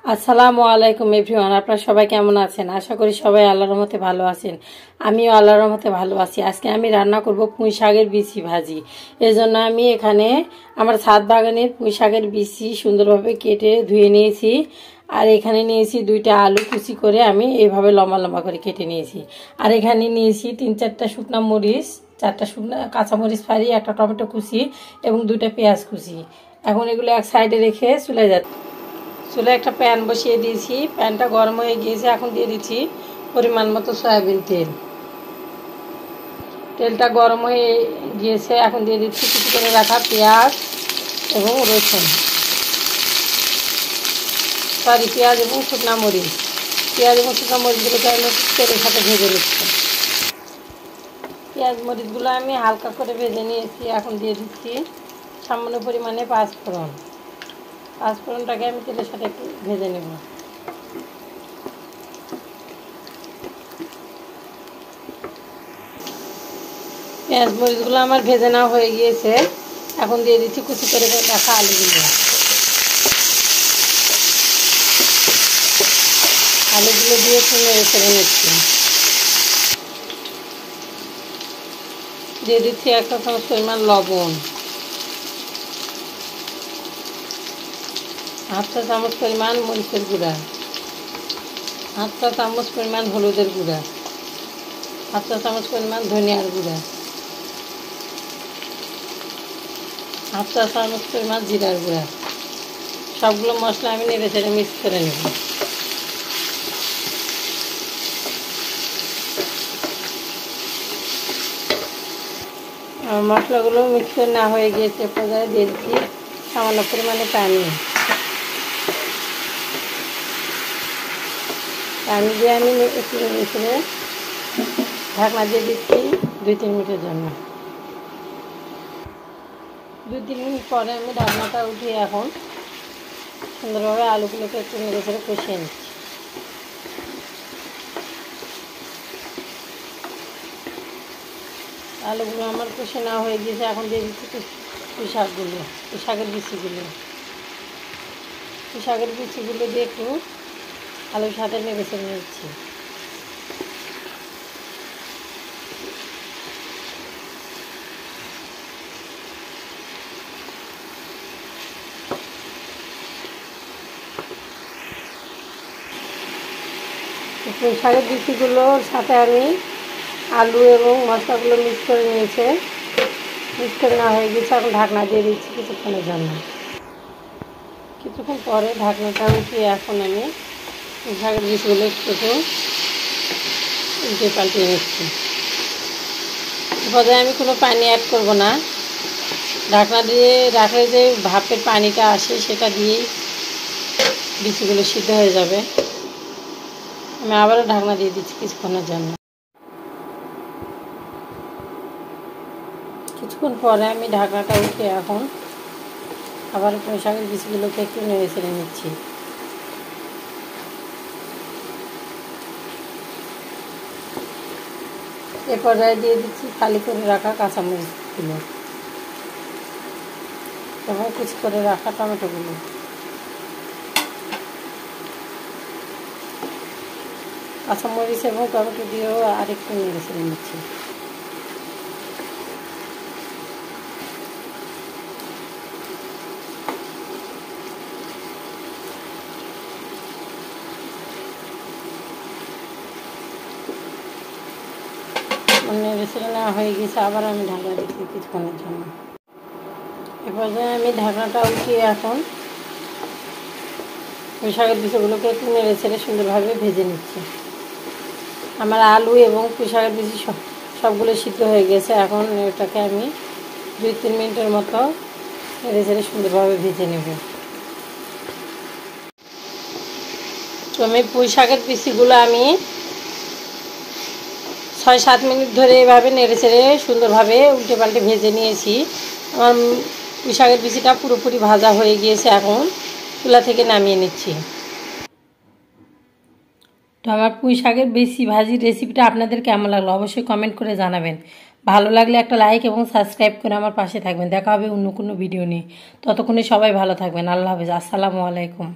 আসসালামু আলাইকুম এভরিওয়ান, আপনারা সবাই কেমন আছেন? আশা করি সবাই আল্লাহর রহমতে ভালো আছেন। আমিও আল্লাহর রহমতে ভালো আছি। আজকে আমি রান্না করব পুঁই শাকের বিচি ভাজি। এজন্য আমি এখানে আমার ছাদ বাগানের পুঁই শাকের বিচি সুন্দরভাবে কেটে ধুয়ে নিয়েছি। আর এখানে নিয়েছি 2টা আলু কুচি করে আমি এইভাবে লম্বা লম্বা করে কেটে নিয়েছি। আর এখানে নিয়েছি 3-4টা শুকনো মরিচ, 4টা শুকনো কাঁচামরিচ ফাড়ি, 1টা টমেটো কুচি এবং 2টা পেঁয়াজ কুচি। এখন এগুলো এক সাইডে রেখে চুলে একটা প্যান বসিয়ে দিয়েছি। প্যানটা গরম হয়ে গিয়েছে। এখন দিয়ে দিচ্ছি পরিমাণ মতো সয়াবিন তেল। তেলটা গরম হয়ে গিয়েছে। এখন দিয়ে দিচ্ছি কিছু করে রাখা পেঁয়াজ এবং রসুন, পেঁয়াজ এবং শুকনা মরিচ। পেঁয়াজ এবং শুকনা মরিচগুলোকে আমি তেলের সাথে ভেজে নিচ্ছি। পেঁয়াজ মরিচগুলো আমি হালকা করে ভেজে নিয়েছি। এখন দিয়ে দিচ্ছি সামান্য পরিমাণে পাঁচফোড়ন। পাঁচফোড়নটাকে আমি তেলের সাথে একটু ভেজে নেব। পেঁয়াজ মরিচগুলো আমার ভেজে নেওয়া হয়ে গিয়েছে। এখন দিয়ে দিচ্ছি কুচি করে রাখা আলুগুলো। আলুগুলো দিয়ে নেড়ে চেড়ে নিচ্ছি। দিয়ে দিচ্ছি 1 চা চামচ পরিমাণ লবণ, 1/2 চা চামচ পরিমাণ মরিচের গুঁড়া, 1/2 চা চামচ পরিমাণ হলুদের গুঁড়া, 1/2 চা চামচ পরিমাণ ধনিয়ার গুঁড়া, 1/2 চা চামচ পরিমাণ জিরার গুঁড়া। সবগুলো মশলা আমি নেড়ে চেড়ে মিক্স করে নেব। মশলাগুলো মিক্স করে না হয়ে গিয়েছে পর্যায়ে দিয়ে দিচ্ছি সামান্য পরিমাণে পানি দিয়ে আমি একটু নেড়ে ঢাকনা দিয়ে দিচ্ছি 2-3 মিনিটের জন্য। 2-3 মিনিট পরে আমি ঢাকনাটা উঠিয়ে এখন সুন্দরভাবে আলুগুলোকে একটু নেড়ে চেড়ে কষিয়ে নিচ্ছি। আলুগুলো আমার কষে নেওয়া হয়ে গিয়েছে। এখন দিয়ে দিচ্ছি পুঁই শাকের বিচিগুলো দিয়ে একটু আলুর সাথে নেড়ে চেড়ে নিচ্ছি। পুঁই শাকের বিচিগুলোর সাথে আমি আলু এবং মশলাগুলো মিক্স করে নিয়েছে। মিক্স করে নেওয়া হয়ে গেছে। এখন ঢাকনা দিয়ে দিচ্ছি কিছুক্ষণের জন্য। কিছুক্ষণ পরে ঢাকনাটা উঠিয়ে এখন আমি পুঁই শাকের বিচিগুলো একটু উল্টে পাল্টে নিচ্ছি। পর্যায়ে আমি কোনো পানি অ্যাড করব না। ঢাকনা দিয়ে রাখলে যে ভাপের পানিটা আসে সেটা দিয়েই বিচিগুলো সিদ্ধ হয়ে যাবে। আমি আবারও ঢাকনা দিয়ে দিচ্ছি কিছুক্ষণের জন্য। কিছুক্ষণ পরে আমি ঢাকনাটা উঠে এখন আবার পুঁই শাকের বিচিগুলোকে একটু নেড়ে চেড়ে নিচ্ছি। এ পর্যায়ে দিয়ে দিচ্ছি ফালি করে রাখা কাঁচামরিচগুলো এবং কুচি করে রাখা টমেটোগুলো। কাঁচামরিচ এবং টমেটো দিয়েও আরেকটু নেড়ে চেড়ে নিচ্ছি। নেড়ে চেড়ে নেওয়া হয়ে গেছে। আবার আমি ঢাকনা দিচ্ছি কিছুক্ষণের জন্য। এ পর্যায়ে আমি ঢাকনাটা উঠিয়ে এখন পুঁই শাকের বিচিগুলোকে একটু নেড়ে চেড়ে সুন্দরভাবে ভেজে নিচ্ছি। আমার আলু এবং পুঁই শাকের বিচি সবগুলো সিদ্ধ হয়ে গেছে। এখন এটাকে আমি 2-3 মিনিটের মতো নেড়ে চেড়ে সুন্দরভাবে ভেজে নেব। তো আমি পুঁই শাকের বিচিগুলো আমি 6-7 মিনিট ধরে এভাবে নেড়ে চেড়ে সুন্দরভাবে উল্টে পাল্টে ভেজে নিয়েছি। আমার পুঁই শাকের বিচিটা পুরোপুরি ভাজা হয়ে গিয়েছে। এখন চুলা থেকে নামিয়ে নিচ্ছি। তো আমার পুঁই শাকের বিচি ভাজির রেসিপিটা আপনাদের কেমন লাগলো অবশ্যই কমেন্ট করে জানাবেন। ভালো লাগলে একটা লাইক এবং সাবস্ক্রাইব করে আমার পাশে থাকবেন। দেখা হবে অন্য কোনো ভিডিও নিয়ে। ততক্ষণে সবাই ভালো থাকবেন। আল্লাহ হাফেজ। আসসালামু আলাইকুম।